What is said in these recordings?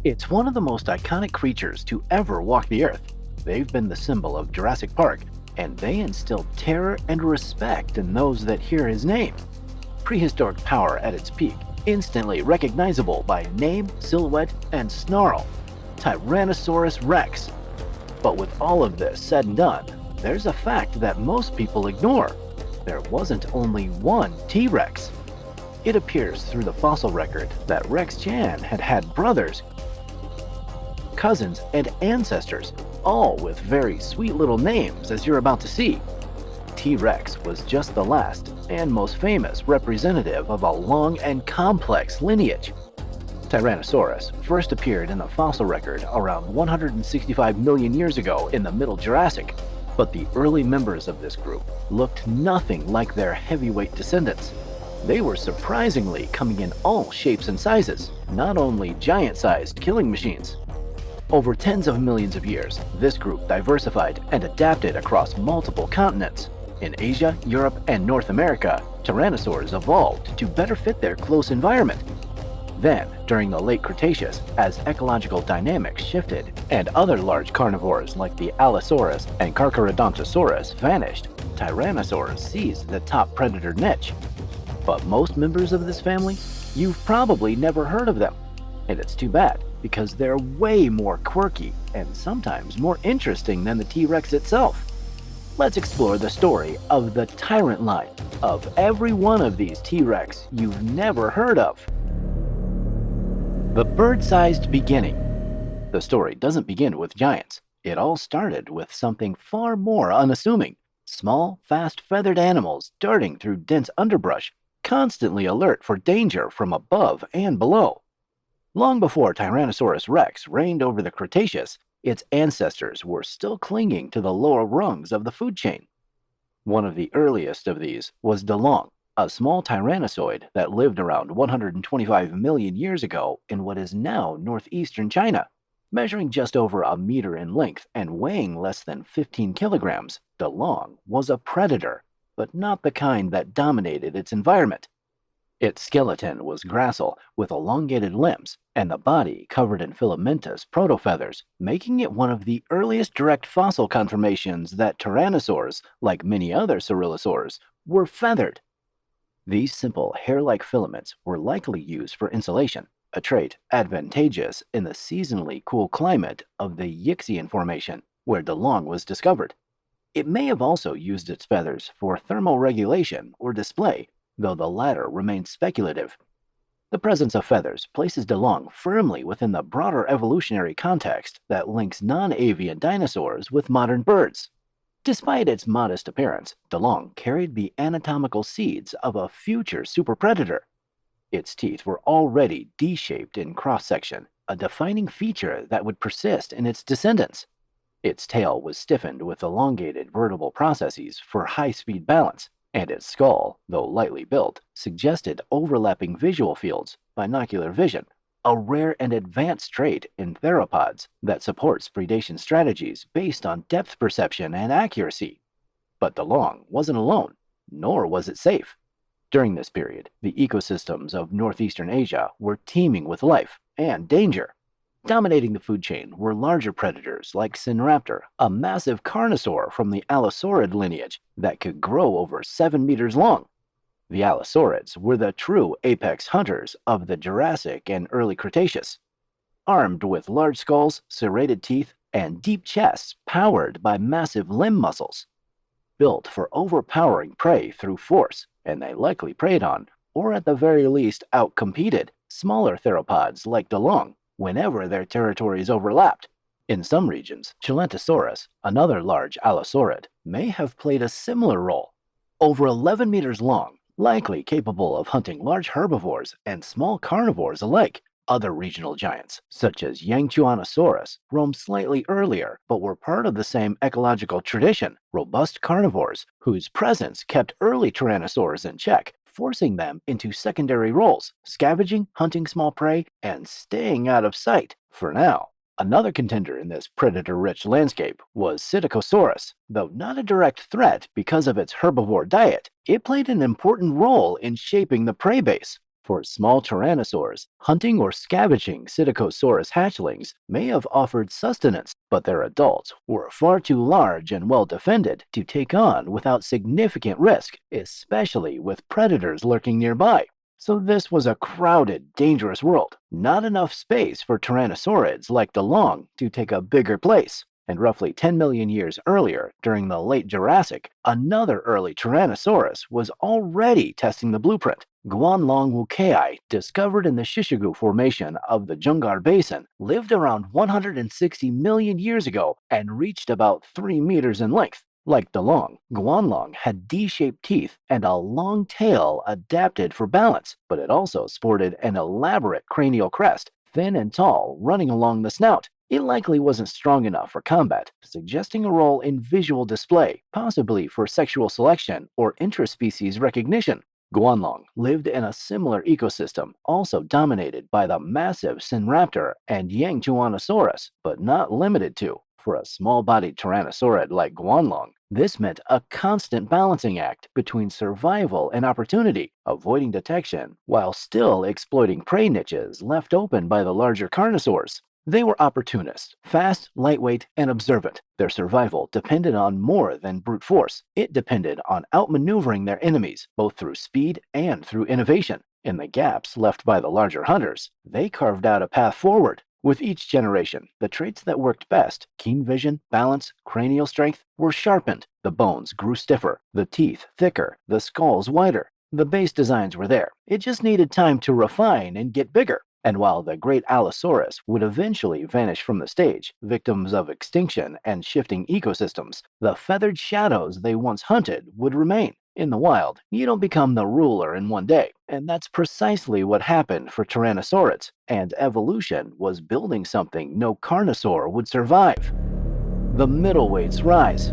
It's one of the most iconic creatures to ever walk the earth. They've been the symbol of Jurassic Park, and they instilled terror and respect in those that hear his name. Prehistoric power at its peak, instantly recognizable by name, silhouette, and snarl. Tyrannosaurus Rex. But with all of this said and done, there's a fact that most people ignore. There wasn't only one T-Rex. It appears through the fossil record that Rex Chan had brothers, cousins, and ancestors, all with very sweet little names, as you're about to see. T-Rex was just the last and most famous representative of a long and complex lineage. Tyrannosaurus first appeared in the fossil record around 165 million years ago in the Middle Jurassic, but the early members of this group looked nothing like their heavyweight descendants. They were surprisingly coming in all shapes and sizes, not only giant-sized killing machines. Over tens of millions of years, this group diversified and adapted across multiple continents. In Asia, Europe, and North America, tyrannosaurs evolved to better fit their close environment. Then, during the late Cretaceous, as ecological dynamics shifted and other large carnivores like the Allosaurus and Carcharodontosaurus vanished, tyrannosaurs seized the top predator niche. But most members of this family, you've probably never heard of them. And it's too bad, because they're way more quirky and sometimes more interesting than the T-Rex itself. Let's explore the story of the tyrant line of every one of these T-Rex you've never heard of. The bird-sized beginning. The story doesn't begin with giants. It all started with something far more unassuming. Small, fast-feathered animals darting through dense underbrush, constantly alert for danger from above and below. Long before Tyrannosaurus rex reigned over the Cretaceous, its ancestors were still clinging to the lower rungs of the food chain. One of the earliest of these was Guanlong, a small tyrannosaur that lived around 125 million years ago in what is now northeastern China. Measuring just over a meter in length and weighing less than 15 kilograms, Guanlong was a predator, but not the kind that dominated its environment. Its skeleton was gracile, with elongated limbs, and the body covered in filamentous protofeathers, making it one of the earliest direct fossil confirmations that tyrannosaurs, like many other saurosaurs, were feathered. These simple hair-like filaments were likely used for insulation, a trait advantageous in the seasonally cool climate of the Yixian Formation, where Guanlong was discovered. It may have also used its feathers for thermal regulation or display, though the latter remains speculative. The presence of feathers places Guanlong firmly within the broader evolutionary context that links non-avian dinosaurs with modern birds. Despite its modest appearance, Guanlong carried the anatomical seeds of a future superpredator. Its teeth were already D-shaped in cross-section, a defining feature that would persist in its descendants. Its tail was stiffened with elongated vertebral processes for high-speed balance, and its skull, though lightly built, suggested overlapping visual fields, binocular vision, a rare and advanced trait in theropods that supports predation strategies based on depth perception and accuracy. But Guanlong wasn't alone, nor was it safe. During this period, the ecosystems of northeastern Asia were teeming with life and danger. Dominating the food chain were larger predators like Sinraptor, a massive carnosaur from the Allosaurid lineage that could grow over 7 meters long. The Allosaurids were the true apex hunters of the Jurassic and early Cretaceous. Armed with large skulls, serrated teeth, and deep chests powered by massive limb muscles. Built for overpowering prey through force, and they likely preyed on, or at the very least outcompeted, smaller theropods like Guanlong whenever their territories overlapped. In some regions, Chilantosaurus, another large allosaurid, may have played a similar role. Over 11 meters long, likely capable of hunting large herbivores and small carnivores alike. Other regional giants, such as Yangchuanosaurus, roamed slightly earlier but were part of the same ecological tradition, robust carnivores whose presence kept early tyrannosaurs in check, forcing them into secondary roles, scavenging, hunting small prey, and staying out of sight for now. Another contender in this predator-rich landscape was Psittacosaurus. Though not a direct threat because of its herbivore diet, it played an important role in shaping the prey base. For small tyrannosaurs, hunting or scavenging Psittacosaurus hatchlings may have offered sustenance, but their adults were far too large and well defended to take on without significant risk, especially with predators lurking nearby. So this was a crowded, dangerous world. Not enough space for tyrannosaurids like DeLong to take a bigger place. And roughly 10 million years earlier, during the late Jurassic, another early Tyrannosaurus was already testing the blueprint. Guanlong wukei, discovered in the Shishigu Formation of the Jungar Basin, lived around 160 million years ago and reached about 3 meters in length. Like DeLong, Guanlong had D-shaped teeth and a long tail adapted for balance, but it also sported an elaborate cranial crest, thin and tall, running along the snout. It likely wasn't strong enough for combat, suggesting a role in visual display, possibly for sexual selection or interspecies recognition. Guanlong lived in a similar ecosystem, also dominated by the massive Sinraptor and Yangchuanosaurus, but not limited to. For a small-bodied tyrannosaurid like Guanlong, this meant a constant balancing act between survival and opportunity, avoiding detection while still exploiting prey niches left open by the larger carnosaurs. They were opportunists, fast, lightweight, and observant. Their survival depended on more than brute force. It depended on outmaneuvering their enemies, both through speed and through innovation. In the gaps left by the larger hunters, they carved out a path forward. With each generation, the traits that worked best, keen vision, balance, cranial strength, were sharpened. The bones grew stiffer, the teeth thicker, the skulls wider. The base designs were there. It just needed time to refine and get bigger. And while the great Allosaurus would eventually vanish from the stage, victims of extinction and shifting ecosystems, the feathered shadows they once hunted would remain. In the wild, you don't become the ruler in one day, and that's precisely what happened for Tyrannosaurids, and evolution was building something no carnosaur would survive. The middleweights rise.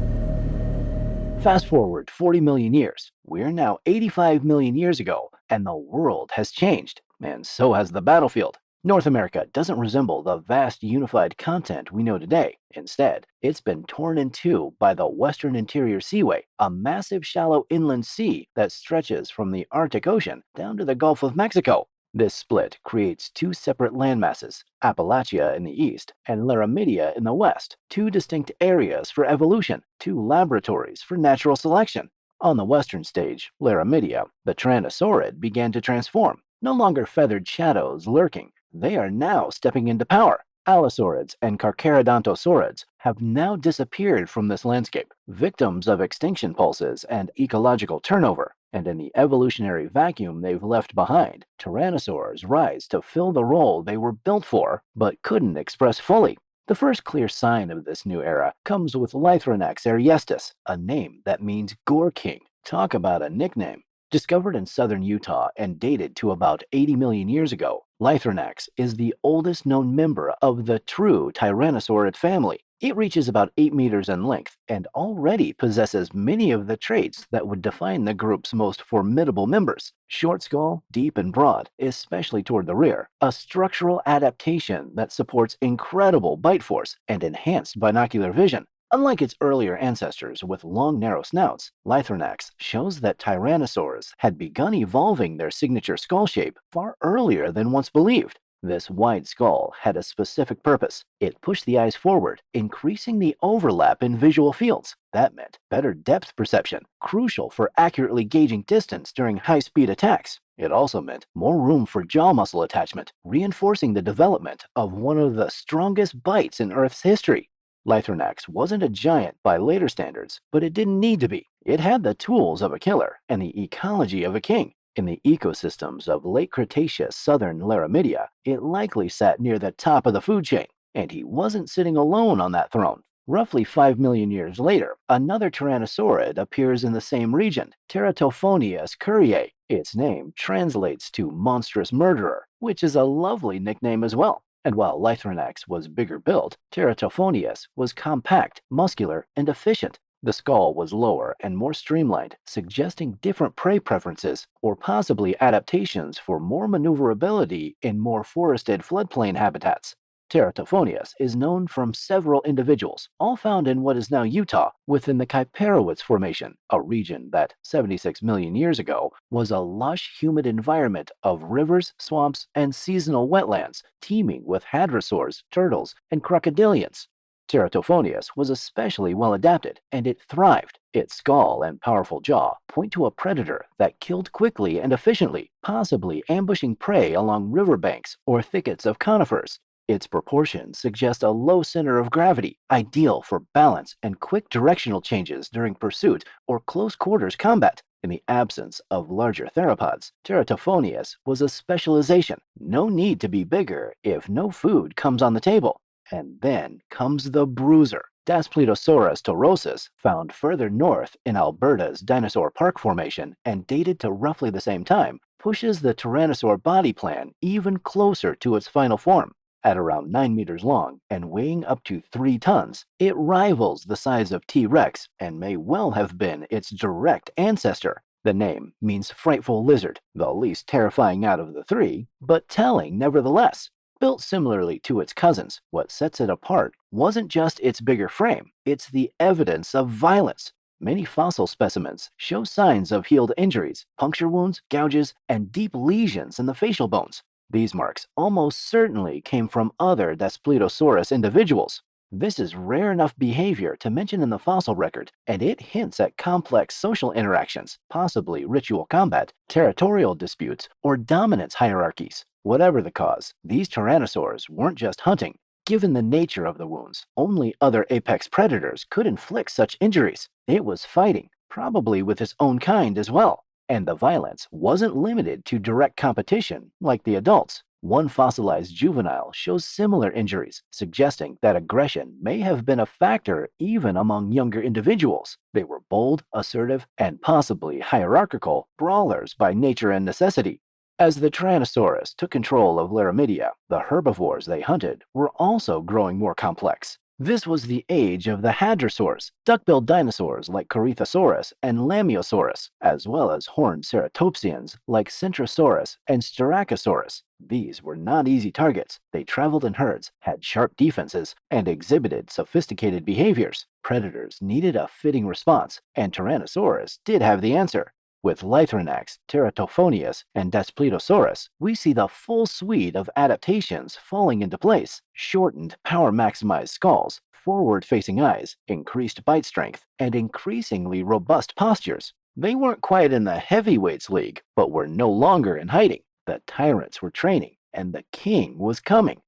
Fast forward 40 million years. We're now 85 million years ago, and the world has changed, and so has the battlefield. North America doesn't resemble the vast unified continent we know today. Instead, it's been torn in two by the Western Interior Seaway, a massive shallow inland sea that stretches from the Arctic Ocean down to the Gulf of Mexico. This split creates two separate landmasses, Appalachia in the east and Laramidia in the west, two distinct areas for evolution, two laboratories for natural selection. On the western stage, Laramidia, the Tyrannosaurid began to transform. No longer feathered shadows lurking, they are now stepping into power. Allosaurids and Carcharodontosaurids have now disappeared from this landscape, victims of extinction pulses and ecological turnover. And in the evolutionary vacuum they've left behind, tyrannosaurs rise to fill the role they were built for, but couldn't express fully. The first clear sign of this new era comes with Lythronax eriestus, a name that means Gore King. Talk about a nickname. Discovered in southern Utah and dated to about 80 million years ago, Lythronax is the oldest known member of the true Tyrannosaurid family. It reaches about 8 meters in length and already possesses many of the traits that would define the group's most formidable members. Short skull, deep and broad, especially toward the rear, a structural adaptation that supports incredible bite force and enhanced binocular vision. Unlike its earlier ancestors with long, narrow snouts, Lythronax shows that tyrannosaurs had begun evolving their signature skull shape far earlier than once believed. This wide skull had a specific purpose. It pushed the eyes forward, increasing the overlap in visual fields. That meant better depth perception, crucial for accurately gauging distance during high-speed attacks. It also meant more room for jaw muscle attachment, reinforcing the development of one of the strongest bites in Earth's history. Lythronax wasn't a giant by later standards, but it didn't need to be. It had the tools of a killer and the ecology of a king. In the ecosystems of late Cretaceous southern Laramidia, it likely sat near the top of the food chain, and he wasn't sitting alone on that throne. Roughly 5 million years later, another tyrannosaurid appears in the same region, Teratophonius curiae. Its name translates to monstrous murderer, which is a lovely nickname as well. And while Lythronax was bigger built, Teratophonius was compact, muscular, and efficient. The skull was lower and more streamlined, suggesting different prey preferences or possibly adaptations for more maneuverability in more forested floodplain habitats. Teratophonius is known from several individuals, all found in what is now Utah, within the Kaiparowitz Formation, a region that 76 million years ago was a lush, humid environment of rivers, swamps, and seasonal wetlands, teeming with hadrosaurs, turtles, and crocodilians. Teratophonius was especially well adapted, and it thrived. Its skull and powerful jaw point to a predator that killed quickly and efficiently, possibly ambushing prey along riverbanks or thickets of conifers. Its proportions suggest a low center of gravity, ideal for balance and quick directional changes during pursuit or close quarters combat. In the absence of larger theropods, Teratophonius was a specialization. No need to be bigger if no food comes on the table. And then comes the bruiser, Daspletosaurus torosus, found further north in Alberta's Dinosaur Park Formation and dated to roughly the same time, pushes the Tyrannosaur body plan even closer to its final form. At around 9 meters long and weighing up to 3 tons, it rivals the size of T.Rex and may well have been its direct ancestor. The name means frightful lizard, the least terrifying out of the three, but telling nevertheless. Built similarly to its cousins, what sets it apart wasn't just its bigger frame, it's the evidence of violence. Many fossil specimens show signs of healed injuries, puncture wounds, gouges, and deep lesions in the facial bones. These marks almost certainly came from other Daspletosaurus individuals. This is rare enough behavior to mention in the fossil record, and it hints at complex social interactions, possibly ritual combat, territorial disputes, or dominance hierarchies. Whatever the cause, these tyrannosaurs weren't just hunting. Given the nature of the wounds, only other apex predators could inflict such injuries. It was fighting, probably with its own kind as well. And the violence wasn't limited to direct competition like the adults. One fossilized juvenile shows similar injuries, suggesting that aggression may have been a factor even among younger individuals. They were bold, assertive, and possibly hierarchical brawlers by nature and necessity. As the Tyrannosaurus took control of Laramidia, the herbivores they hunted were also growing more complex. This was the age of the hadrosaurs, duck-billed dinosaurs like Cretaceous and Lamiosaurus, as well as horned ceratopsians like Centrosaurus and Styracosaurus. These were not easy targets. They traveled in herds, had sharp defenses, and exhibited sophisticated behaviors. Predators needed a fitting response, and Tyrannosaurus did have the answer. With Lythronax, Teratophonius, and Daspletosaurus, we see the full suite of adaptations falling into place. Shortened, power-maximized skulls, forward-facing eyes, increased bite strength, and increasingly robust postures. They weren't quite in the heavyweights league, but were no longer in hiding. The tyrants were training, and the king was coming.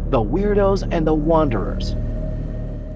The Weirdos and the Wanderers.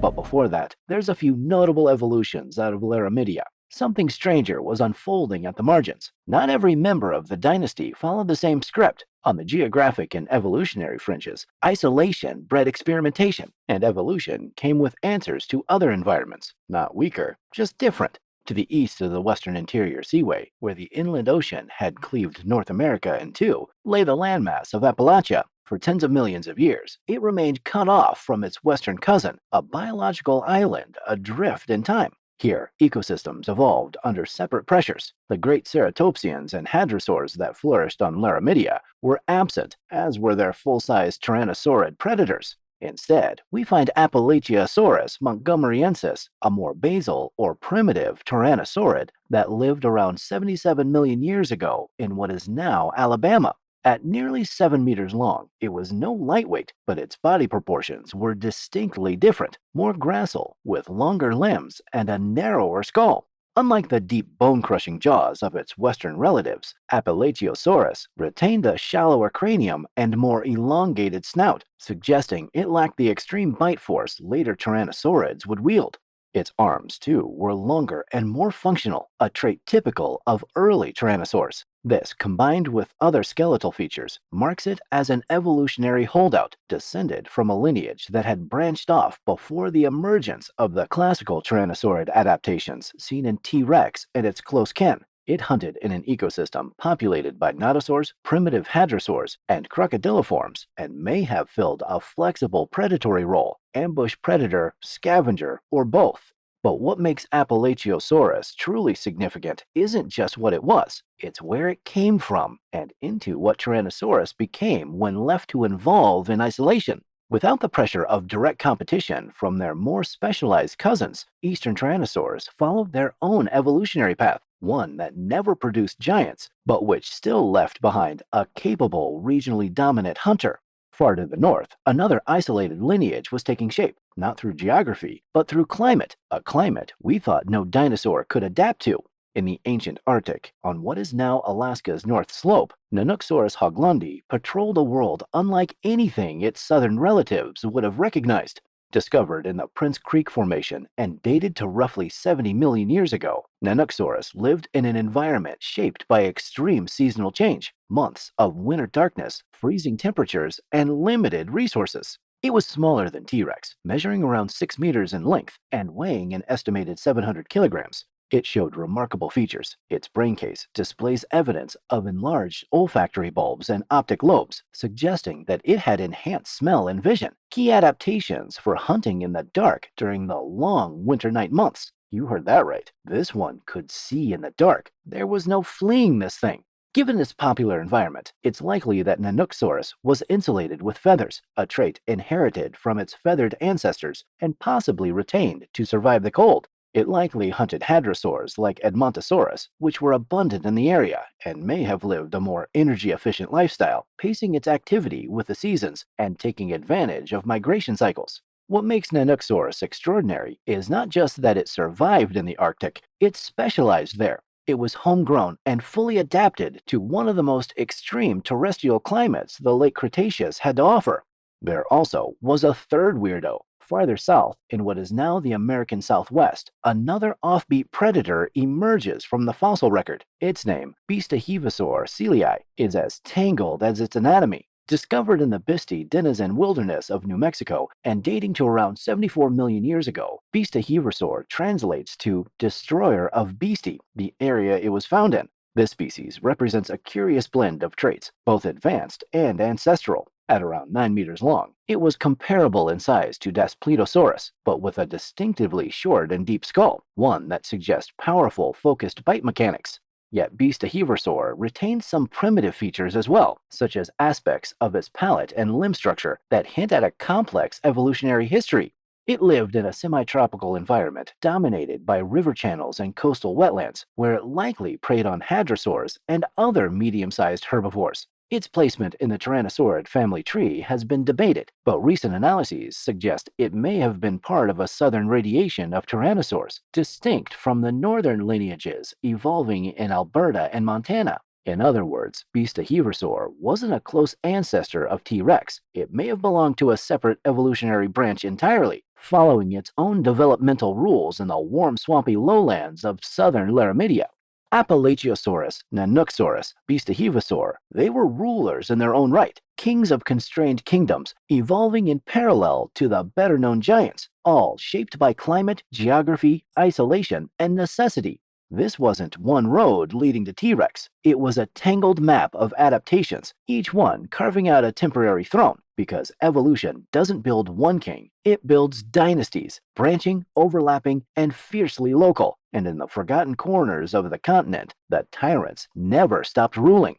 But before that, there's a few notable evolutions out of Laramidia. Something stranger was unfolding at the margins. Not every member of the dynasty followed the same script. On the geographic and evolutionary fringes, isolation bred experimentation, and evolution came with answers to other environments. Not weaker, just different. To the east of the western interior seaway, where the inland ocean had cleaved North America in two, lay the landmass of Appalachia. For tens of millions of years, it remained cut off from its western cousin, a biological island adrift in time. Here, ecosystems evolved under separate pressures. The great ceratopsians and hadrosaurs that flourished on Laramidia were absent, as were their full-sized tyrannosaurid predators. Instead, we find Appalachiosaurus montgomeryensis, a more basal or primitive tyrannosaurid that lived around 77 million years ago in what is now Alabama. At nearly 7 meters long, it was no lightweight, but its body proportions were distinctly different, more gracile, with longer limbs and a narrower skull. Unlike the deep bone-crushing jaws of its western relatives, Appalachiosaurus retained a shallower cranium and more elongated snout, suggesting it lacked the extreme bite force later tyrannosaurids would wield. Its arms, too, were longer and more functional, a trait typical of early tyrannosaurs. This, combined with other skeletal features, marks it as an evolutionary holdout, descended from a lineage that had branched off before the emergence of the classical tyrannosaurid adaptations seen in T.Rex and its close kin. It hunted in an ecosystem populated by nodosaurs, primitive hadrosaurs, and crocodiliforms, and may have filled a flexible predatory role, ambush predator, scavenger, or both. But what makes Appalachiosaurus truly significant isn't just what it was, it's where it came from, and into what Tyrannosaurus became when left to evolve in isolation. Without the pressure of direct competition from their more specialized cousins, eastern tyrannosaurs followed their own evolutionary path, one that never produced giants, but which still left behind a capable, regionally dominant hunter. Far to the north, another isolated lineage was taking shape, not through geography, but through climate, a climate we thought no dinosaur could adapt to. In the ancient Arctic, on what is now Alaska's North Slope, Nanooksaurus hoglandi patrolled a world unlike anything its southern relatives would have recognized. Discovered in the Prince Creek Formation and dated to roughly 70 million years ago, Nanooksaurus lived in an environment shaped by extreme seasonal change, months of winter darkness, freezing temperatures, and limited resources. It was smaller than T.Rex, measuring around 6 meters in length and weighing an estimated 700 kilograms. It showed remarkable features. Its brain case displays evidence of enlarged olfactory bulbs and optic lobes, suggesting that it had enhanced smell and vision, key adaptations for hunting in the dark during the long winter night months. You heard that right. This one could see in the dark. There was no fleeing this thing. Given its popular environment, it's likely that Nanooksaurus was insulated with feathers, a trait inherited from its feathered ancestors and possibly retained to survive the cold. It likely hunted hadrosaurs like Edmontosaurus, which were abundant in the area and may have lived a more energy-efficient lifestyle, pacing its activity with the seasons and taking advantage of migration cycles. What makes Nanooksaurus extraordinary is not just that it survived in the Arctic, it specialized there. It was homegrown and fully adapted to one of the most extreme terrestrial climates the late Cretaceous had to offer. There also was a third weirdo. Farther south, in what is now the American Southwest, another offbeat predator emerges from the fossil record. Its name, Beastahevosaur coelii, is as tangled as its anatomy. Discovered in the Bisti denizen wilderness of New Mexico and dating to around 74 million years ago, Beastahevosaur translates to destroyer of beastie, the area it was found in. This species represents a curious blend of traits, both advanced and ancestral. At around 9 meters long, it was comparable in size to Daspletosaurus, but with a distinctively short and deep skull, one that suggests powerful, focused bite mechanics. Yet Beastahevosaur retains some primitive features as well, such as aspects of its palate and limb structure that hint at a complex evolutionary history. It lived in a semi-tropical environment dominated by river channels and coastal wetlands, where it likely preyed on hadrosaurs and other medium-sized herbivores. Its placement in the Tyrannosaurid family tree has been debated, but recent analyses suggest it may have been part of a southern radiation of tyrannosaurs, distinct from the northern lineages evolving in Alberta and Montana. In other words, Beastahevosaur wasn't a close ancestor of T.Rex. It may have belonged to a separate evolutionary branch entirely, following its own developmental rules in the warm, swampy lowlands of southern Laramidia. Apalachiosaurus, Nanooksaurus, Beastahevosaur, they were rulers in their own right, kings of constrained kingdoms, evolving in parallel to the better-known giants, all shaped by climate, geography, isolation, and necessity. This wasn't one road leading to T.Rex. It was a tangled map of adaptations, each one carving out a temporary throne, because evolution doesn't build one king, it builds dynasties, branching, overlapping, and fiercely local. And in the forgotten corners of the continent, the tyrants never stopped ruling.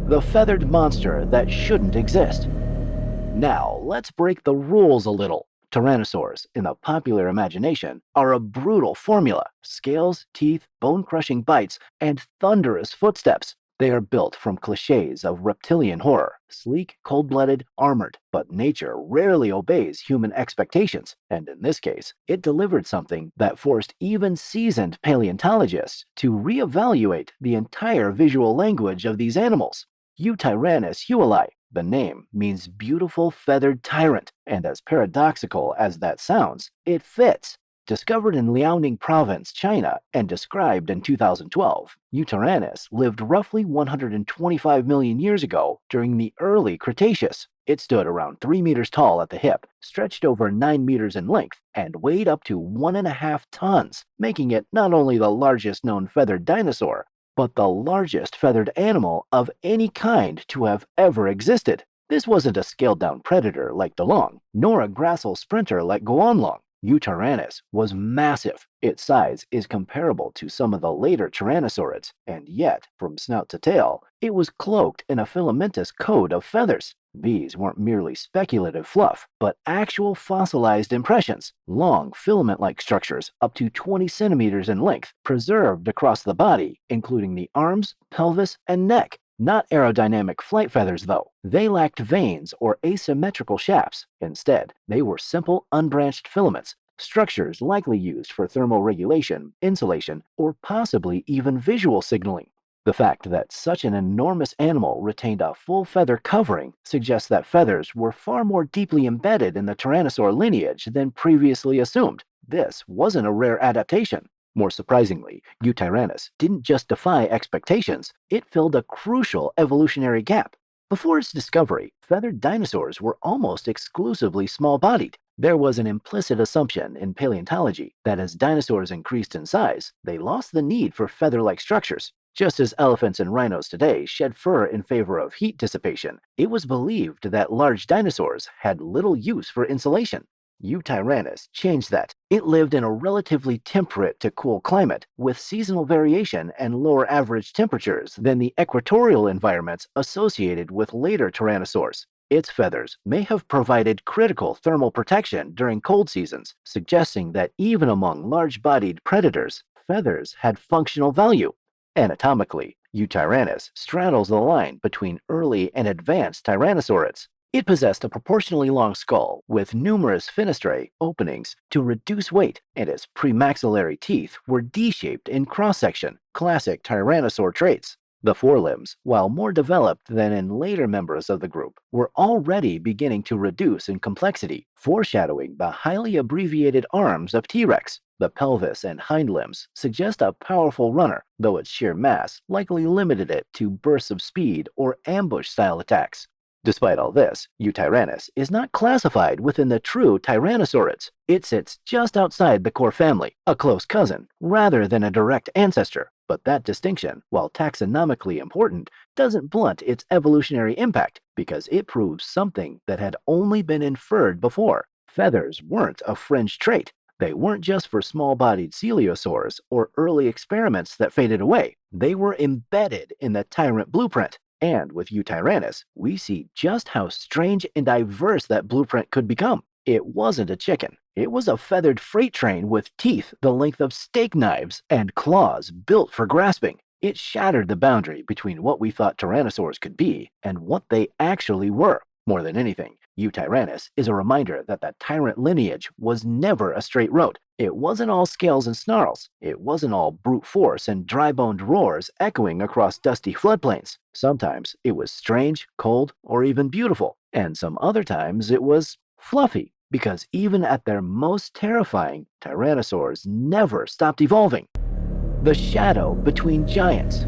The feathered monster that shouldn't exist. Now, let's break the rules a little. Tyrannosaurs, in the popular imagination, are a brutal formula: scales, teeth, bone-crushing bites, and thunderous footsteps. They are built from cliches of reptilian horror, sleek, cold-blooded, armored, but nature rarely obeys human expectations, and in this case, it delivered something that forced even seasoned paleontologists to reevaluate the entire visual language of these animals. Tyrannosaurus huili. The name means beautiful feathered tyrant, and as paradoxical as that sounds, it fits. Discovered in Liaoning Province, China, and described in 2012, Tyrannosaurus lived roughly 125 million years ago during the early Cretaceous. It stood around 3 meters tall at the hip, stretched over 9 meters in length, and weighed up to 1.5 tons, making it not only the largest known feathered dinosaur, but the largest feathered animal of any kind to have ever existed. This wasn't a scaled-down predator like Dalong, nor a gracile sprinter like Guanlong. Tyrannosaurus was massive. Its size is comparable to some of the later tyrannosaurids, and yet, from snout to tail, it was cloaked in a filamentous coat of feathers. These weren't merely speculative fluff, but actual fossilized impressions, long filament-like structures up to 20 centimeters in length, preserved across the body, including the arms, pelvis, and neck. Not aerodynamic flight feathers, though. They lacked veins or asymmetrical shafts. Instead, they were simple, unbranched filaments, structures likely used for thermoregulation, insulation, or possibly even visual signaling. The fact that such an enormous animal retained a full feather covering suggests that feathers were far more deeply embedded in the Tyrannosaur lineage than previously assumed. This wasn't a rare adaptation. More surprisingly, Eutyrannus didn't just defy expectations, it filled a crucial evolutionary gap. Before its discovery, feathered dinosaurs were almost exclusively small-bodied. There was an implicit assumption in paleontology that as dinosaurs increased in size, they lost the need for feather-like structures. Just as elephants and rhinos today shed fur in favor of heat dissipation, it was believed that large dinosaurs had little use for insulation. Eutyrannus changed that. It lived in a relatively temperate to cool climate, with seasonal variation and lower average temperatures than the equatorial environments associated with later tyrannosaurs. Its feathers may have provided critical thermal protection during cold seasons, suggesting that even among large-bodied predators, feathers had functional value. Anatomically, Eutyrannus straddles the line between early and advanced tyrannosaurids. It possessed a proportionally long skull with numerous fenestrae openings to reduce weight, and its premaxillary teeth were D-shaped in cross-section, classic tyrannosaur traits. The forelimbs, while more developed than in later members of the group, were already beginning to reduce in complexity, foreshadowing the highly abbreviated arms of T.Rex. The pelvis and hind limbs suggest a powerful runner, though its sheer mass likely limited it to bursts of speed or ambush-style attacks. Despite all this, Eutyrannus is not classified within the true Tyrannosaurids. It sits just outside the core family, a close cousin, rather than a direct ancestor. But that distinction, while taxonomically important, doesn't blunt its evolutionary impact because it proves something that had only been inferred before. Feathers weren't a fringe trait. They weren't just for small-bodied coelosaurs or early experiments that faded away. They were embedded in the tyrant blueprint. And with Eutyrannus, we see just how strange and diverse that blueprint could become. It wasn't a chicken. It was a feathered freight train with teeth the length of steak knives and claws built for grasping. It shattered the boundary between what we thought tyrannosaurs could be and what they actually were. More than anything, Eutyrannus is a reminder that the tyrant lineage was never a straight road. It wasn't all scales and snarls. It wasn't all brute force and dry-boned roars echoing across dusty floodplains. Sometimes it was strange, cold, or even beautiful. And some other times it was fluffy, because even at their most terrifying, tyrannosaurs never stopped evolving. The shadow between giants.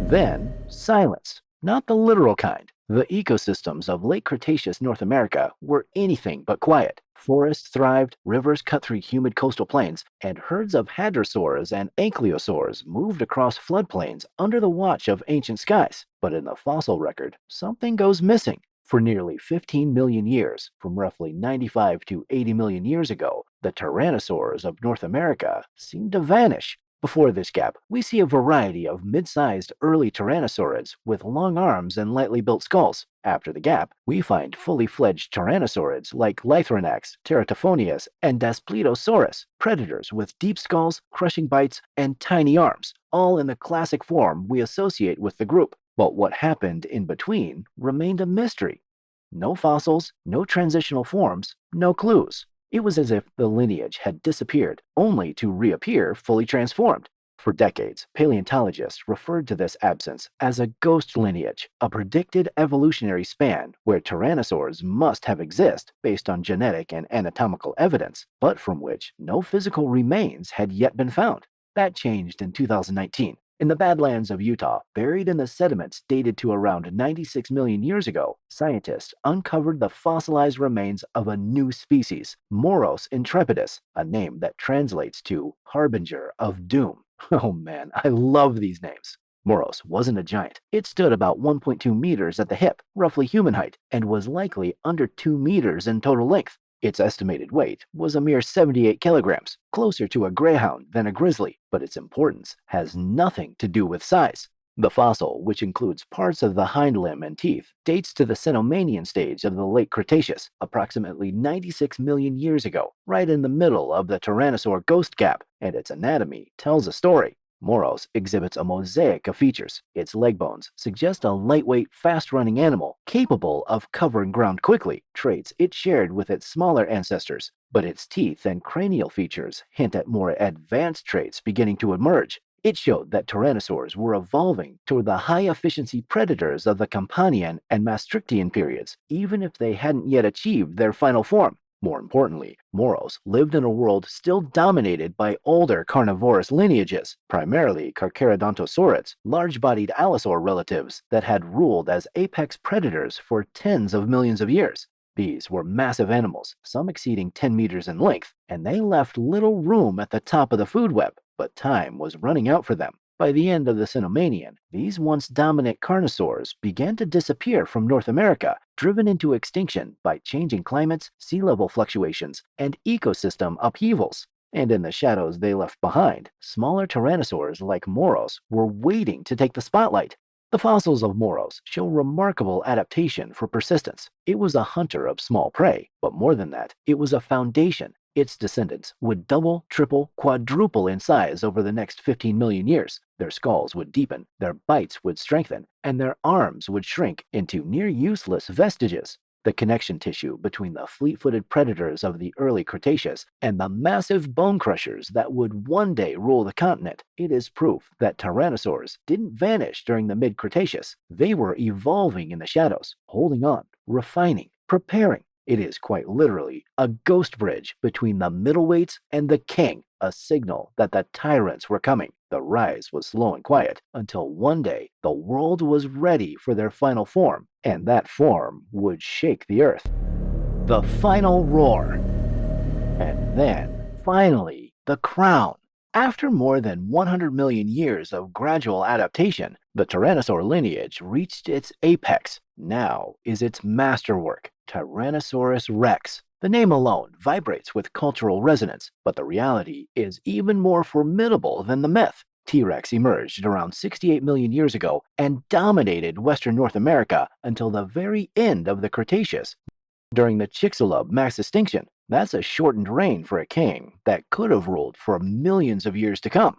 Then, silence. Not the literal kind. The ecosystems of late Cretaceous North America were anything but quiet. Forests thrived, rivers cut through humid coastal plains, and herds of hadrosaurs and ankylosaurs moved across floodplains under the watch of ancient skies. But in the fossil record, something goes missing. For nearly 15 million years, from roughly 95 to 80 million years ago, the Tyrannosaurs of North America seemed to vanish. Before this gap, we see a variety of mid-sized early tyrannosaurids with long arms and lightly built skulls. After the gap, we find fully fledged tyrannosaurids like Lythronax, Teratophonius, and Daspletosaurus, predators with deep skulls, crushing bites, and tiny arms, all in the classic form we associate with the group. But what happened in between remained a mystery. No fossils, no transitional forms, no clues. It was as if the lineage had disappeared, only to reappear fully transformed. For decades, paleontologists referred to this absence as a ghost lineage, a predicted evolutionary span where tyrannosaurs must have existed based on genetic and anatomical evidence, but from which no physical remains had yet been found. That changed in 2019. In the Badlands of Utah, buried in the sediments dated to around 96 million years ago, scientists uncovered the fossilized remains of a new species, Moros intrepidus, a name that translates to harbinger of doom. Oh man, I love these names. Moros wasn't a giant. It stood about 1.2 meters at the hip, roughly human height, and was likely under 2 meters in total length. Its estimated weight was a mere 78 kilograms, closer to a greyhound than a grizzly, but its importance has nothing to do with size. The fossil, which includes parts of the hind limb and teeth, dates to the Cenomanian stage of the late Cretaceous, approximately 96 million years ago, right in the middle of the Tyrannosaur ghost gap, and its anatomy tells a story. Moros exhibits a mosaic of features. Its leg bones suggest a lightweight, fast-running animal capable of covering ground quickly, traits it shared with its smaller ancestors. But its teeth and cranial features hint at more advanced traits beginning to emerge. It showed that tyrannosaurs were evolving toward the high-efficiency predators of the Campanian and Maastrichtian periods, even if they hadn't yet achieved their final form. More importantly, Moros lived in a world still dominated by older carnivorous lineages, primarily Carcharodontosaurids, large-bodied allosaur relatives that had ruled as apex predators for tens of millions of years. These were massive animals, some exceeding 10 meters in length, and they left little room at the top of the food web, but time was running out for them. By the end of the Cenomanian, these once dominant carnosaurs began to disappear from North America, driven into extinction by changing climates, sea level fluctuations, and ecosystem upheavals. And in the shadows they left behind, smaller tyrannosaurs like Moros were waiting to take the spotlight. The fossils of Moros show remarkable adaptation for persistence. It was a hunter of small prey, but more than that, it was a foundation. Its descendants would double, triple, quadruple in size over the next 15 million years. Their skulls would deepen, their bites would strengthen, and their arms would shrink into near useless vestiges. The connection tissue between the fleet-footed predators of the early Cretaceous and the massive bone crushers that would one day rule the continent. It is proof that tyrannosaurs didn't vanish during the mid-Cretaceous. They were evolving in the shadows, holding on, refining, preparing. It is quite literally a ghost bridge between the middleweights and the king, a signal that the tyrants were coming. The rise was slow and quiet until one day the world was ready for their final form, and that form would shake the earth. The final roar. And then, finally, the crown. After more than 100 million years of gradual adaptation, the Tyrannosaur lineage reached its apex. Now is its masterwork, Tyrannosaurus rex. The name alone vibrates with cultural resonance, but the reality is even more formidable than the myth. T.Rex emerged around 68 million years ago and dominated western North America until the very end of the Cretaceous. During the Chicxulub mass extinction, that's a shortened reign for a king that could have ruled for millions of years to come.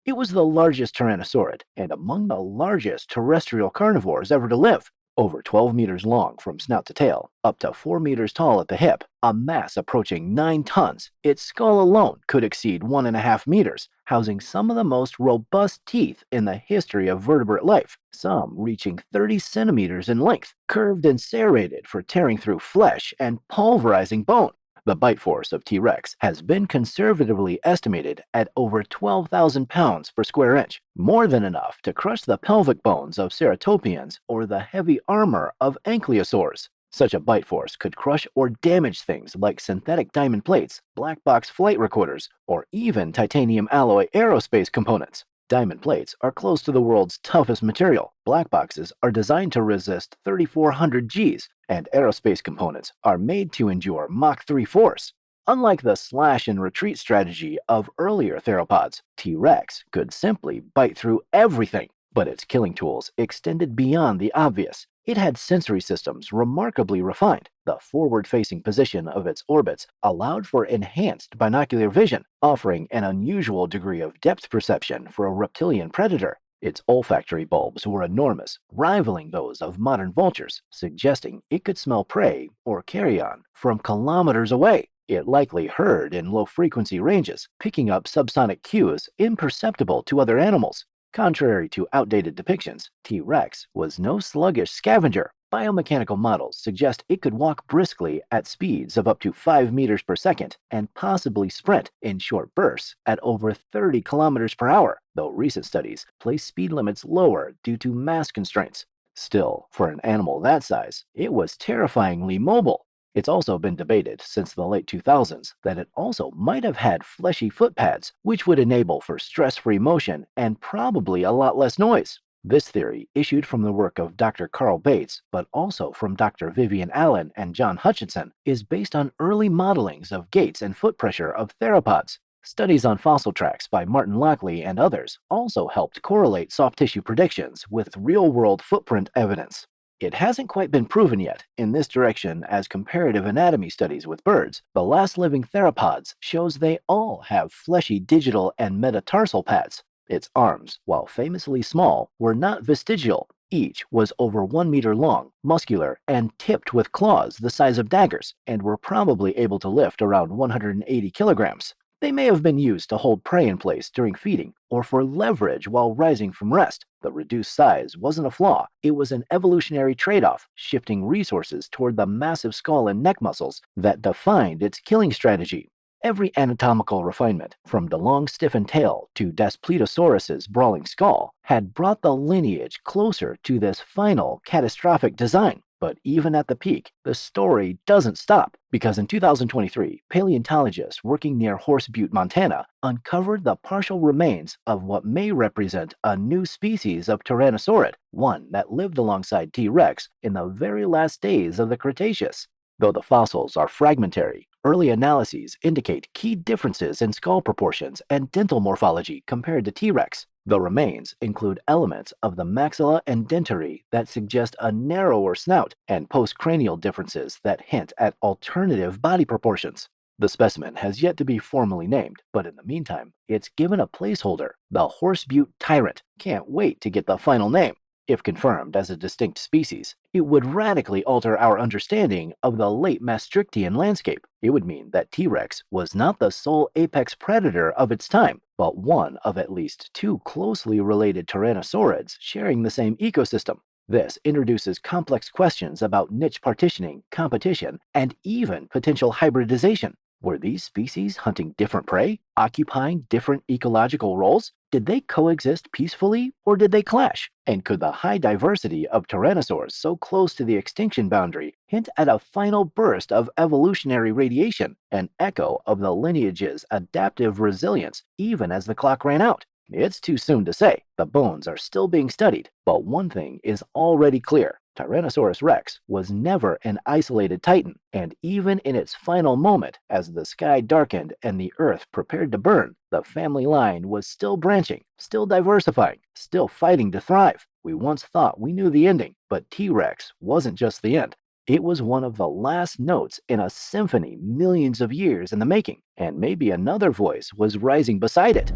It was the largest tyrannosaurid and among the largest terrestrial carnivores ever to live. Over 12 meters long from snout to tail, up to 4 meters tall at the hip, a mass approaching 9 tons. Its skull alone could exceed 1.5 meters, housing some of the most robust teeth in the history of vertebrate life, some reaching 30 centimeters in length, curved and serrated for tearing through flesh and pulverizing bone. The bite force of T.Rex has been conservatively estimated at over 12,000 pounds per square inch, more than enough to crush the pelvic bones of ceratopians or the heavy armor of ankylosaurs. Such a bite force could crush or damage things like synthetic diamond plates, black box flight recorders, or even titanium alloy aerospace components. Diamond plates are close to the world's toughest material. Black boxes are designed to resist 3,400 Gs, and aerospace components are made to endure Mach 3 force. Unlike the slash and retreat strategy of earlier theropods, T.Rex could simply bite through everything, but its killing tools extended beyond the obvious. It had sensory systems remarkably refined. The forward-facing position of its orbits allowed for enhanced binocular vision, offering an unusual degree of depth perception for a reptilian predator. Its olfactory bulbs were enormous, rivaling those of modern vultures, suggesting it could smell prey or carrion from kilometers away. It likely heard in low-frequency ranges, picking up subsonic cues imperceptible to other animals. Contrary to outdated depictions, T.Rex was no sluggish scavenger. Biomechanical models suggest it could walk briskly at speeds of up to 5 meters per second and possibly sprint in short bursts at over 30 kilometers per hour, though recent studies place speed limits lower due to mass constraints. Still, for an animal that size, it was terrifyingly mobile. It's also been debated since the late 2000s that it also might have had fleshy foot pads, which would enable for stress-free motion and probably a lot less noise. This theory, issued from the work of Dr. Carl Bates, but also from Dr. Vivian Allen and John Hutchinson, is based on early modelings of gaits and foot pressure of theropods. Studies on fossil tracks by Martin Lockley and others also helped correlate soft tissue predictions with real-world footprint evidence. It hasn't quite been proven yet in this direction as comparative anatomy studies with birds. The last living theropods shows they all have fleshy digital and metatarsal pads. Its arms, while famously small, were not vestigial. Each was over 1 meter long, muscular, and tipped with claws the size of daggers, and were probably able to lift around 180 kilograms. They may have been used to hold prey in place during feeding or for leverage while rising from rest. The reduced size wasn't a flaw, it was an evolutionary trade-off, shifting resources toward the massive skull and neck muscles that defined its killing strategy. Every anatomical refinement, from the long stiffened tail to Daspletosaurus's brawling skull, had brought the lineage closer to this final catastrophic design. But even at the peak, the story doesn't stop, because in 2023, paleontologists working near Horse Butte, Montana, uncovered the partial remains of what may represent a new species of Tyrannosaurid, one that lived alongside T.Rex in the very last days of the Cretaceous. Though the fossils are fragmentary, early analyses indicate key differences in skull proportions and dental morphology compared to T.Rex. The remains include elements of the maxilla and dentary that suggest a narrower snout and postcranial differences that hint at alternative body proportions. The specimen has yet to be formally named, but in the meantime, it's given a placeholder, the Horse Butte tyrant. Can't wait to get the final name. If confirmed as a distinct species, it would radically alter our understanding of the late Maastrichtian landscape. It would mean that T.Rex was not the sole apex predator of its time, but one of at least two closely related tyrannosaurids sharing the same ecosystem. This introduces complex questions about niche partitioning, competition, and even potential hybridization. Were these species hunting different prey, occupying different ecological roles? Did they coexist peacefully, or did they clash? And could the high diversity of tyrannosaurs so close to the extinction boundary hint at a final burst of evolutionary radiation, an echo of the lineage's adaptive resilience even as the clock ran out? It's too soon to say. The bones are still being studied, but one thing is already clear. Tyrannosaurus rex was never an isolated titan, and even in its final moment, as the sky darkened and the earth prepared to burn, the family line was still branching, still diversifying, still fighting to thrive. We once thought we knew the ending, but T-Rex wasn't just the end. It was one of the last notes in a symphony millions of years in the making, and maybe another voice was rising beside it.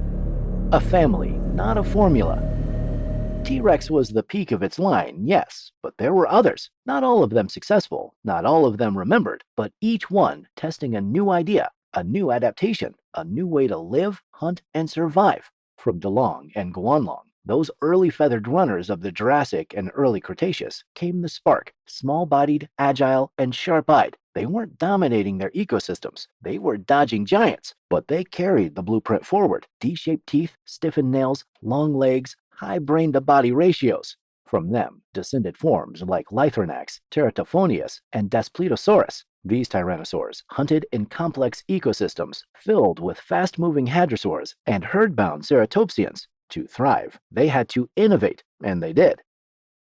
A family, not a formula. T-Rex was the peak of its line, yes, but there were others. Not all of them successful, not all of them remembered, but each one testing a new idea, a new adaptation, a new way to live, hunt, and survive. From Guanlong and Guanlong, those early feathered runners of the Jurassic and early Cretaceous, came the spark, small-bodied, agile, and sharp-eyed. They weren't dominating their ecosystems, they were dodging giants, but they carried the blueprint forward. D-shaped teeth, stiffened nails, long legs, high brain-to-body ratios. From them descended forms like Lythronax, Teratophonius, and Daspletosaurus. These tyrannosaurs hunted in complex ecosystems filled with fast-moving hadrosaurs and herd-bound ceratopsians. To thrive, they had to innovate, and they did.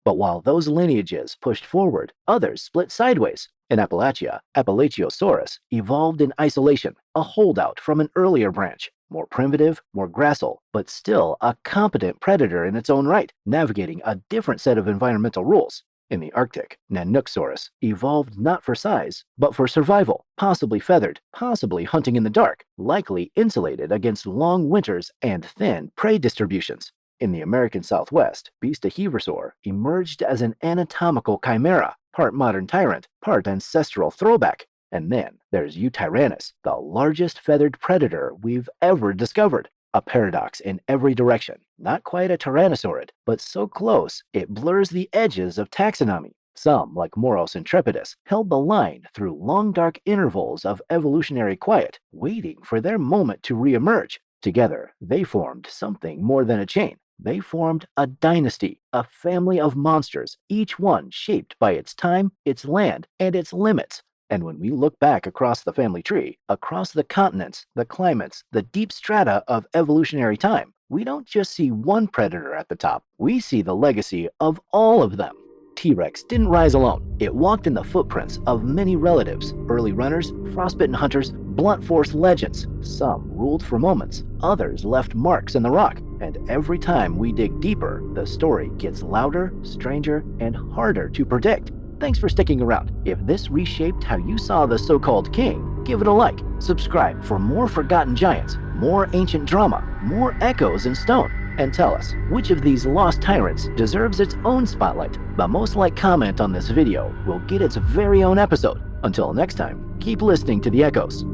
But while those lineages pushed forward, others split sideways. In Appalachia, Appalachiosaurus evolved in isolation, a holdout from an earlier branch. More primitive, more gracile, but still a competent predator in its own right, navigating a different set of environmental rules. In the Arctic, Nanuqsaurus evolved not for size, but for survival, possibly feathered, possibly hunting in the dark, likely insulated against long winters and thin prey distributions. In the American Southwest, Beastohevosaur emerged as an anatomical chimera, part modern tyrant, part ancestral throwback. And then there's Eutyrannus, the largest feathered predator we've ever discovered. A paradox in every direction. Not quite a tyrannosaurid, but so close it blurs the edges of taxonomy. Some, like Moros intrepidus, held the line through long dark intervals of evolutionary quiet, waiting for their moment to reemerge. Together, they formed something more than a chain. They formed a dynasty, a family of monsters, each one shaped by its time, its land, and its limits. And when we look back across the family tree, across the continents, the climates, the deep strata of evolutionary time, we don't just see one predator at the top, we see the legacy of all of them. T-Rex didn't rise alone. It walked in the footprints of many relatives, early runners, frostbitten hunters, blunt force legends. Some ruled for moments, others left marks in the rock, and every time we dig deeper, the story gets louder, stranger, and harder to predict. Thanks for sticking around. If this reshaped how you saw the so-called king, give it a like. Subscribe for more forgotten giants, more ancient drama, more echoes in stone, and tell us which of these lost tyrants deserves its own spotlight. The most liked comment on this video will get its very own episode. Until next time, keep listening to the echoes.